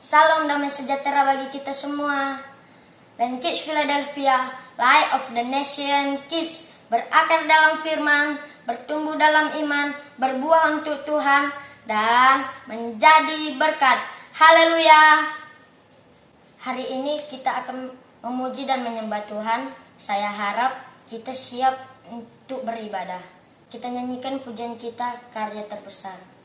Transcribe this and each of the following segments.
Salam damai sejahtera bagi kita semua. Dan Kids Philadelphia, Light of the Nation Kids, berakar dalam firman, bertumbuh dalam iman, berbuah untuk Tuhan, dan menjadi berkat. Haleluya. Hari ini kita akan memuji dan menyembah Tuhan. Saya harap kita siap untuk beribadah. Kita nyanyikan pujian kita, Karya Terbesar.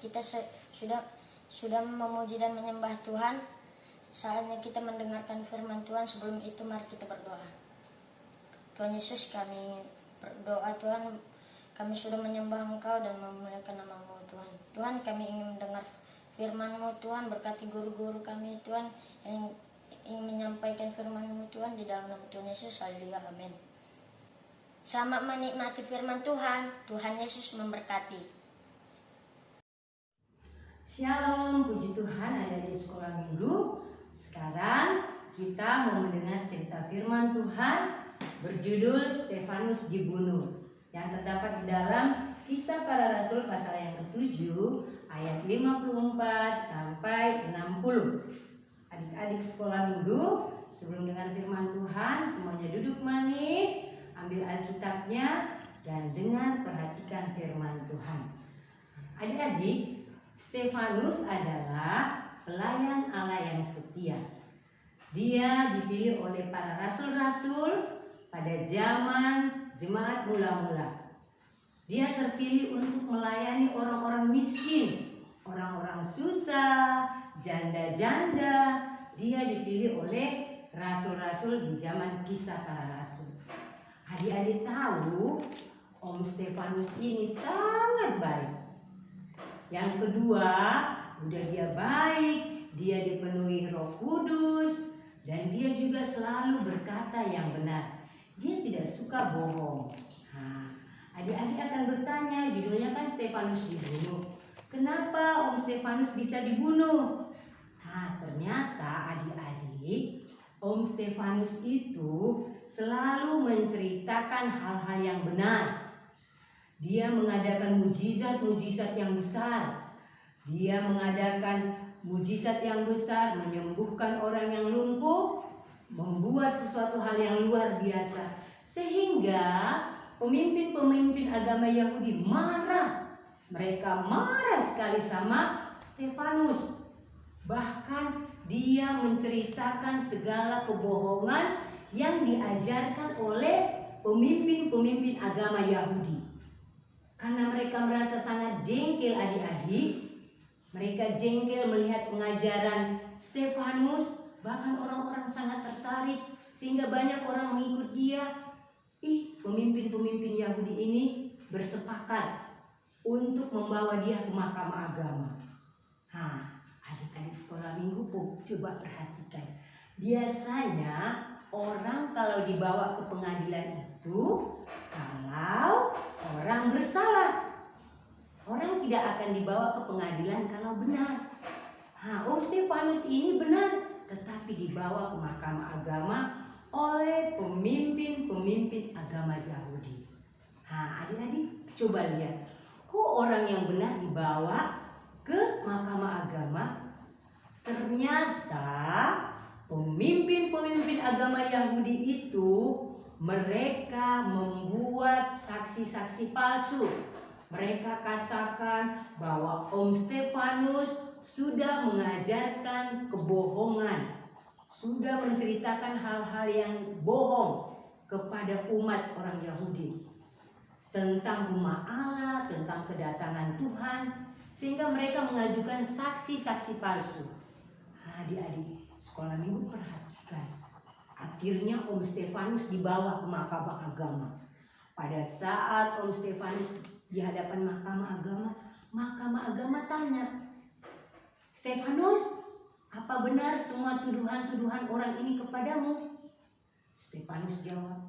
kita sudah memuji dan menyembah Tuhan, saatnya kita mendengarkan firman Tuhan. Sebelum itu mari kita berdoa. Tuhan Yesus, kami berdoa Tuhan, kami sudah menyembah Engkau dan memuliakan nama-Mu Tuhan. Tuhan, kami ingin mendengar firman-Mu Tuhan, berkati guru-guru kami Tuhan yang ingin menyampaikan firman-Mu Tuhan, di dalam nama Tuhan Yesus. Haleluya, amin. Selamat menikmati firman Tuhan. Tuhan Yesus memberkati. Shalom, puji Tuhan, ada di sekolah minggu. Sekarang kita mau mendengar cerita firman Tuhan berjudul Stefanus dibunuh, yang terdapat di dalam Kisah Para Rasul pasal yang ke-7 ayat 54 sampai 60. Adik-adik sekolah minggu, sebelum dengar firman Tuhan, semuanya duduk manis, ambil Alkitabnya, dan dengar perhatikan firman Tuhan. Adik-adik, Stefanus adalah pelayan Allah yang setia. Dia dipilih oleh para rasul-rasul pada zaman jemaat mula-mula. Dia terpilih untuk melayani orang-orang miskin, orang-orang susah, janda-janda. Dia dipilih oleh rasul-rasul di zaman Kisah Para Rasul. Adik-adik tahu, Om Stefanus ini sangat baik. Yang kedua, udah dia baik, dia dipenuhi Roh Kudus, dan dia juga selalu berkata yang benar. Dia tidak suka bohong. Nah, adik-adik akan bertanya, judulnya kan Stefanus dibunuh. Kenapa Om Stefanus bisa dibunuh? Nah, ternyata adik-adik, Om Stefanus itu selalu menceritakan hal-hal yang benar. Dia mengadakan mujizat-mujizat yang besar. Dia mengadakan mujizat yang besar, menyembuhkan orang yang lumpuh, membuat sesuatu hal yang luar biasa. Sehingga pemimpin-pemimpin agama Yahudi marah. Mereka marah sekali sama Stefanus. Bahkan dia menceritakan segala kebohongan yang diajarkan oleh pemimpin-pemimpin agama Yahudi. Karena mereka merasa sangat jengkel adik-adik, mereka jengkel melihat pengajaran Stefanus, bahkan orang-orang sangat tertarik sehingga banyak orang mengikut dia. Pemimpin-pemimpin Yahudi ini bersepakat untuk membawa dia ke mahkamah agama. Adik-adik sekolah minggu coba perhatikan. Biasanya orang kalau dibawa ke pengadilan itu, kalau orang bersalah, orang tidak akan dibawa ke pengadilan kalau benar. Om Stefanus ini benar, tetapi dibawa ke mahkamah agama oleh pemimpin-pemimpin agama Yahudi. Adik-adik coba lihat, kok orang yang benar dibawa ke mahkamah agama? Ternyata pemimpin-pemimpin agama Yahudi itu mereka membuat saksi-saksi palsu. Mereka katakan bahwa Om Stefanus sudah mengajarkan kebohongan, sudah menceritakan hal-hal yang bohong kepada umat orang Yahudi tentang rumah Allah, tentang kedatangan Tuhan, sehingga mereka mengajukan saksi-saksi palsu. Adik-adik sekolah minggu perhatikan. Akhirnya Om Stefanus dibawa ke mahkamah agama. Pada saat Om Stefanus di hadapan mahkamah agama tanya, Stefanus, apa benar semua tuduhan-tuduhan orang ini kepadamu? Stefanus jawab,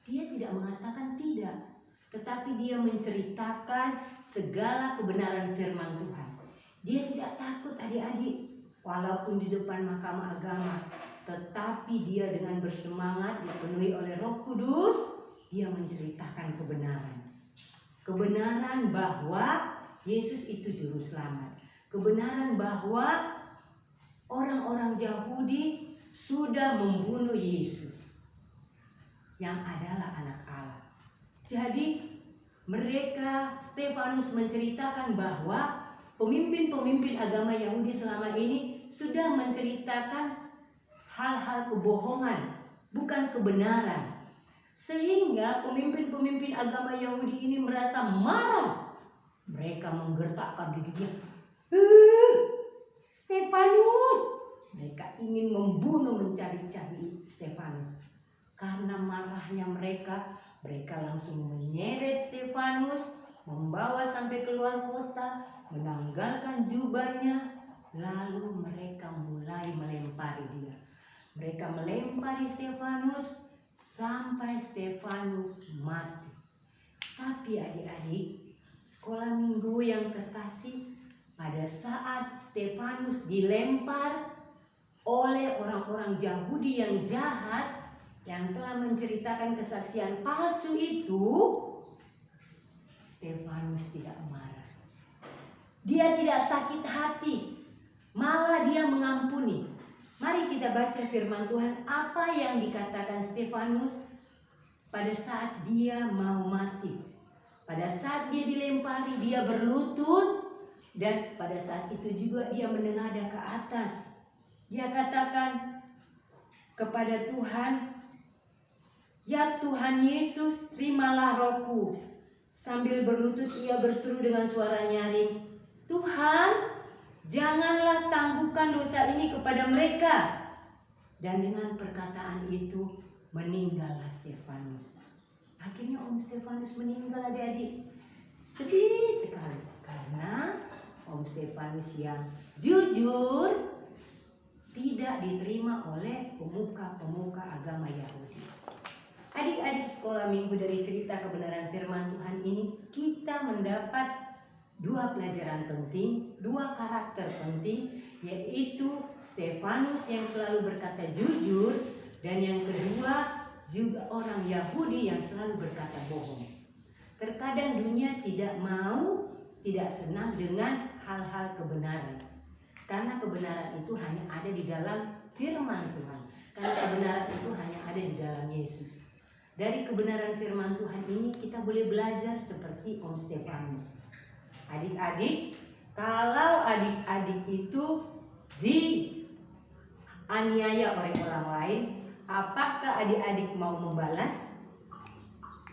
dia tidak mengatakan tidak, tetapi dia menceritakan segala kebenaran firman Tuhan. Dia tidak takut adik-adik, walaupun di depan mahkamah agama, tetapi dia dengan bersemangat dipenuhi oleh Roh Kudus, dia menceritakan kebenaran. Kebenaran bahwa Yesus itu juru selamat. Kebenaran bahwa orang-orang Yahudi sudah membunuh Yesus yang adalah anak Allah. Jadi Stefanus menceritakan bahwa pemimpin-pemimpin agama Yahudi selama ini sudah menceritakan hal-hal kebohongan, bukan kebenaran. Sehingga pemimpin-pemimpin agama Yahudi ini merasa marah. Mereka menggertakkan giginya. Stefanus! Mereka ingin membunuh, mencabik-cabik Stefanus. Karena marahnya mereka langsung menyeret Stefanus, membawa sampai keluar kota, menanggalkan jubahnya, lalu mereka mulai melempari dia. Mereka melempari Stefanus sampai Stefanus mati. Tapi adik-adik, sekolah minggu yang terkasih, pada saat Stefanus dilempar oleh orang-orang Yahudi yang jahat, yang telah menceritakan kesaksian palsu itu, Stefanus tidak marah. Dia tidak sakit hati, malah dia mengampuni. Mari kita baca firman Tuhan apa yang dikatakan Stefanus pada saat dia mau mati. Pada saat dia dilempari, dia berlutut, dan pada saat itu juga dia menengadah ke atas. Dia katakan kepada Tuhan, "Ya Tuhan Yesus, terimalah rohku." Sambil berlutut ia berseru dengan suara nyaring, "Tuhan, janganlah tangguhkan dosa ini kepada mereka." Dan dengan perkataan itu meninggallah Stefanus. Akhirnya Om Stefanus meninggal, adik-adik. Sedih sekali karena Om Stefanus yang jujur tidak diterima oleh pemuka-pemuka agama Yahudi. Adik-adik sekolah minggu, dari cerita kebenaran firman Tuhan ini kita mendapat dua pelajaran penting, dua karakter penting, yaitu Stefanus yang selalu berkata jujur, dan yang kedua juga orang Yahudi yang selalu berkata bohong. Terkadang dunia tidak senang dengan hal-hal kebenaran, karena kebenaran itu hanya ada di dalam firman Tuhan, karena kebenaran itu hanya ada di dalam Yesus. Dari kebenaran firman Tuhan ini kita boleh belajar seperti Om Stefanus. Adik-adik, kalau adik-adik itu dianiaya oleh orang lain, apakah adik-adik mau membalas?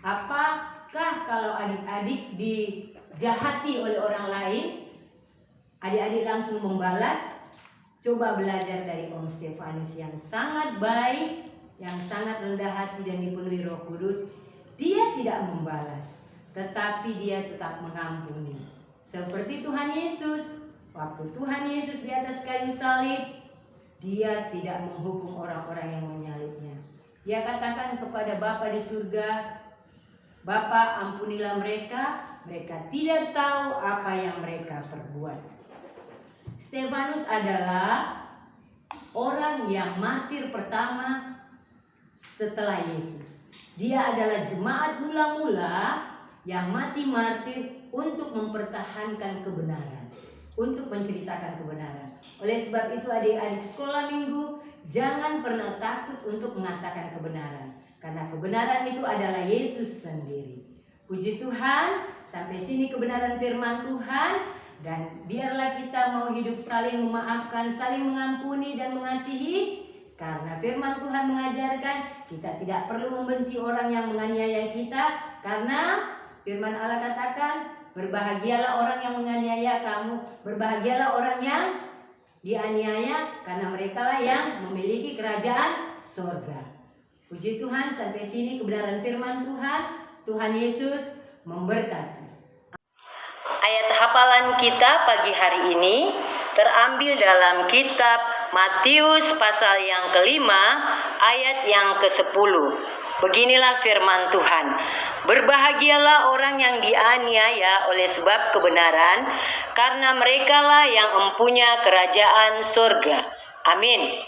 Apakah kalau adik-adik dijahati oleh orang lain, adik-adik langsung membalas? Coba belajar dari Om Stefanus yang sangat baik, yang sangat rendah hati dan dipenuhi Roh Kudus. Dia tidak membalas, tetapi dia tetap mengampuni. Seperti Tuhan Yesus, waktu Tuhan Yesus di atas kayu salib, dia tidak menghukum orang-orang yang menyalibnya. Dia katakan kepada Bapa di surga, "Bapa, ampunilah mereka, mereka tidak tahu apa yang mereka perbuat." Stefanus adalah orang yang martir pertama setelah Yesus. Dia adalah jemaat mula-mula yang mati martir untuk mempertahankan kebenaran, untuk menceritakan kebenaran. Oleh sebab itu adik-adik sekolah minggu, jangan pernah takut untuk mengatakan kebenaran, karena kebenaran itu adalah Yesus sendiri. Puji Tuhan, sampai sini kebenaran firman Tuhan. Dan biarlah kita mau hidup saling memaafkan, saling mengampuni dan mengasihi. Karena firman Tuhan mengajarkan kita tidak perlu membenci orang yang menganiaya kita, karena firman Allah katakan, "Berbahagialah orang yang menganiaya kamu, berbahagialah orang yang dianiaya, karena merekalah yang memiliki kerajaan sorga." Puji Tuhan, sampai sini kebenaran firman Tuhan. Tuhan Yesus memberkati. Ayat hafalan kita pagi hari ini terambil dalam kitab Matius pasal yang kelima ayat yang ke-10. Beginilah firman Tuhan. "Berbahagialah orang yang dianiaya oleh sebab kebenaran, karena merekalah yang empunya kerajaan surga." Amin.